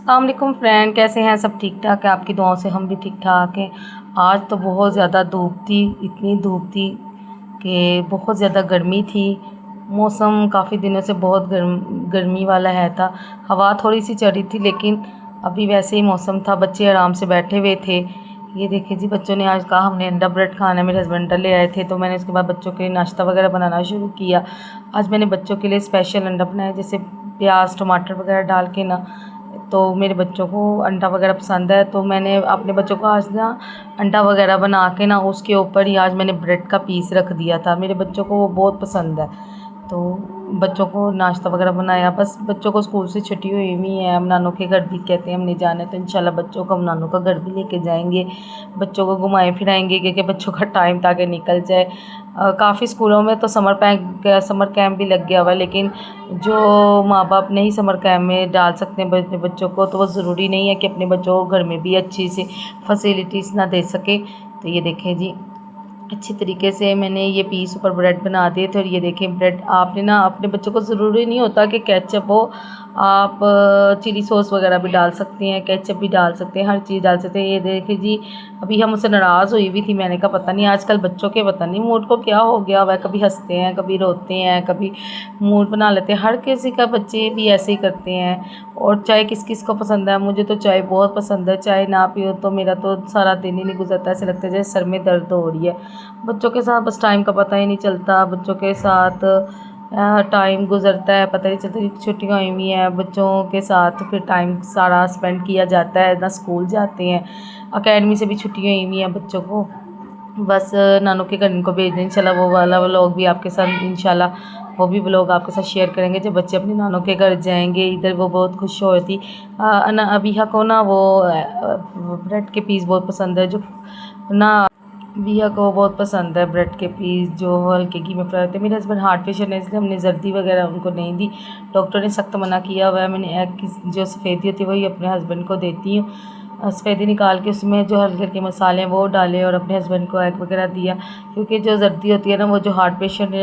अस्सलाम वालेकुम फ्रेंड, कैसे हैं सब? ठीक ठाक है, आपकी दुआओं से हम भी ठीक ठाक हैं। आज तो बहुत ज़्यादा धूप थी, इतनी धूप थी कि बहुत ज़्यादा गर्मी थी। मौसम काफ़ी दिनों से बहुत गर्मी वाला है था। हवा थोड़ी सी चढ़ी थी लेकिन अभी वैसे ही मौसम था। बच्चे आराम से बैठे हुए थे। ये देखिए जी, बच्चों ने आज कहा हमने अंडा ब्रेड खाना है। मेरे हस्बैंड अंडा ले आए थे तो मैंने उसके बाद बच्चों के लिए नाश्ता वगैरह बनाना शुरू किया। आज मैंने बच्चों के लिए स्पेशल अंडा बनाया, जैसे प्याज टमाटर वगैरह डाल के ना। तो मेरे बच्चों को अंडा वगैरह पसंद है, तो मैंने अपने बच्चों को आज ना अंडा वगैरह बना के ना उसके ऊपर ही आज मैंने ब्रेड का पीस रख दिया था। मेरे बच्चों को वो बहुत पसंद है। तो बच्चों को नाश्ता वगैरह बनाया। बस बच्चों को स्कूल से छुट्टी हुई हुई है। हम नानों के घर भी कहते हैं हमने जाना है, तो इंशाल्लाह बच्चों को हम नानों का घर भी लेके जाएंगे। बच्चों को घुमाएं फिराएंगे क्योंकि बच्चों का टाइम ताकि निकल जाए। काफ़ी स्कूलों में तो समर कैंप भी लग गया हुआ है, लेकिन जो माँ बाप नहीं समर कैंप में डाल सकते हैं अपने बच्चों को, तो वो ज़रूरी नहीं है कि अपने बच्चों को घर में भी अच्छी सी फैसिलिटीज़ ना दे सके। तो ये देखें जी, अच्छी तरीके से मैंने ये पीस ऊपर ब्रेड बना दिए थे। और ये देखें ब्रेड आपने ना अपने बच्चों को ज़रूरी नहीं होता कि केचप हो, आप चिली सॉस वगैरह भी डाल सकते हैं, केचप भी डाल सकते हैं, हर चीज़ डाल सकते हैं। ये देखिए जी, अभी हम उससे नाराज़ हुई हुई थी। मैंने कहा पता नहीं आजकल बच्चों के पता नहीं मूड को क्या हो गया हुआ है, कभी हंसते हैं, कभी रोते हैं, कभी मूड बना लेते हैं। हर किसी का बच्चे भी ऐसे ही करते हैं। और चाय किस किस को पसंद है? मुझे तो चाय बहुत पसंद है। चाय ना पियो तो मेरा तो सारा दिन ही नहीं गुजरता। ऐसे लगता है जैसे सर में दर्द हो रही है। बच्चों के साथ बस टाइम का पता ही नहीं चलता। बच्चों के साथ टाइम गुजरता है, पता नहीं चलता कि छुट्टियाँ हुई हुई हैं बच्चों के साथ। फिर टाइम सारा स्पेंड किया जाता है ना। स्कूल जाते हैं, अकेडमी से भी छुट्टियाँ हुई हुई हैं बच्चों को। बस नानों के घर इनको भेज दें। इंशाल्लाह वो वाला व्लॉग भी आपके साथ, इंशाल्लाह वो भी व्लॉग आपके साथ शेयर करेंगे जब बच्चे अपने नानों के घर जाएंगे। इधर वो बहुत खुश हो रही थी। अबीहा को ना वो ब्रेड के पीस बहुत पसंद है, जो ना बिया को बहुत पसंद है ब्रेड के पीस जो हल्के घी में फ्राई होते हैं। मेरे हस्बैंड हार्ट पेशेंट है, इसलिए हमने जर्दी वगैरह उनको नहीं दी। डॉक्टर ने सख्त मना किया हुआ है। मैंने एग की जो सफ़ेदी होती है वही अपने हस्बैंड को देती हूँ। सफ़ेदी निकाल के उसमें जो हल्के हल्के मसाले हैं वो डाले और अपने हस्बैंड को एग वगैरह दिया। क्योंकि जो जर्दी होती है ना, वो जो हार्ट पेशेंट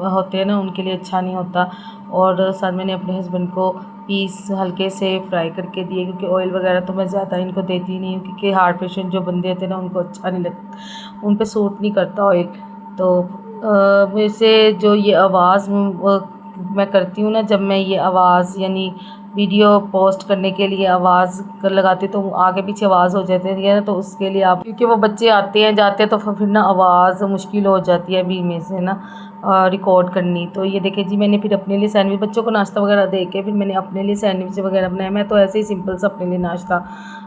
होते हैं ना, उनके लिए अच्छा नहीं होता। और साथ मैंने अपने हस्बैंड को पीस हल्के से फ्राई करके दिए, क्योंकि ऑयल वगैरह तो मैं ज़्यादा इनको देती नहीं हूँ, क्योंकि हार्ट पेशेंट जो बंदे होते हैं ना उनको अच्छा नहीं लगता, उन पे सूट नहीं करता ऑयल। तो वैसे जो ये आवाज़ मैं करती हूँ ना, जब मैं ये आवाज़ यानी वीडियो पोस्ट करने के लिए आवाज़ लगाती तो आगे पीछे आवाज़ हो जाती है ना, तो उसके लिए आप, क्योंकि वो बच्चे आते हैं जाते हैं तो फिर ना आवाज़ मुश्किल हो जाती है बीच में से ना रिकॉर्ड करनी। तो ये देखिए जी, मैंने फिर अपने लिए सैंडविच, बच्चों को नाश्ता वगैरह दे के फिर मैंने अपने लिए सैंडविच वगैरह बनाया। मैं तो ऐसे ही सिंपल सा अपने लिए नाश्ता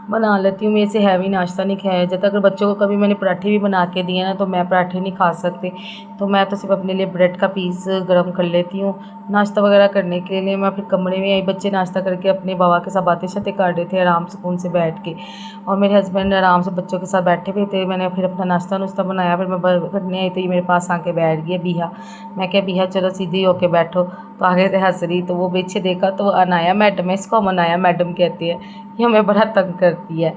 बना लेती हूँ। मेरे से हैवी नाश्ता नहीं खाया जाता। अगर बच्चों को कभी मैंने पराठे भी बना के दिए ना, तो मैं पराठे नहीं खा सकती, तो मैं तो सिर्फ अपने लिए ब्रेड का पीस गर्म कर लेती हूँ नाश्ता वगैरह करने के लिए। मैं फिर कमरे में आई, बच्चे नाश्ता करके अपने बाबा के साथ बातें शातें कर रहे थे आराम सुकून से बैठ के, और मेरे हस्बैंड आराम से बच्चों के साथ बैठे हुए थे। मैंने फिर अपना नाश्ता नुश्ता बनाया, फिर मैं करने आई तो ये मेरे पास आके बैठ गया बिहा। मैं क्या बिहा चलो सीधी होके बैठो, तो आगे से हंस रही। तो वो पीछे देखा तो अनाया मैडम है, इसको हम अनाया मैडम कहते हैं, ये हमें बड़ा तंग करती है,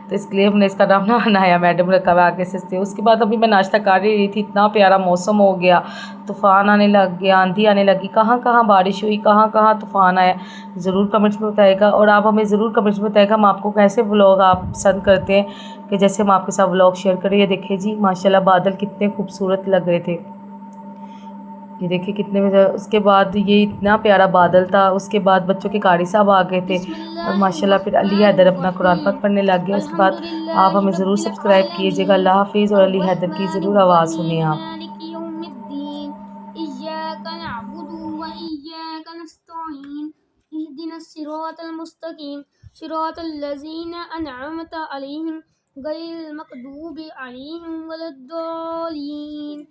तो इसके लिए हमने इसका नाम ना अनाया मैडम रखा हुआ आगे से। उसके बाद अभी मैं नाश्ता कर ही रही थी, इतना प्यारा मौसम हो गया, तूफ़ान आने लग गया, आंधी आने लगी, कहाँ कहाँ बारिश हुई, कहाँ कहाँ तूफ़ान आया। ज़रूर कमेंट्स में बताइएगा, और आप हमें ज़रूर कमेंट्स में बताइएगा हम आपको कैसे व्लॉग आप पसंद करते हैं, कि जैसे हम आपके साथ व्लॉग शेयर करें। ये देखिए जी, माशाल्लाह बादल कितने खूबसूरत लग रहे थे। ये देखिए कितने बजे, उसके बाद ये इतना प्यारा बादल था। उसके बाद बच्चों के कारी साहब आ गए थे, और माशाल्लाह फिर अली हैदर अपना कुरान पाक पढ़ने लग गया। उसके बाद आप हमें ज़रूर अल्हम्दुलिल्लाहि सब्सक्राइब रब्बिल कीजिएगा। आलमीन अल्लाह हाफिज़, और अली हैदर की ज़रूर आवाज़ सुने अर्रहमानिर्रहीम आप। मालिकि यौमिद्दीन इय्याका नअबुदु व इय्याका नस्तईन इहदिनस सिरातल मुस्तकीम सिरातल लज़ीना अनअमता अलैहिम गैरिल मग़दूबि अलैहिम वलद्दालिन।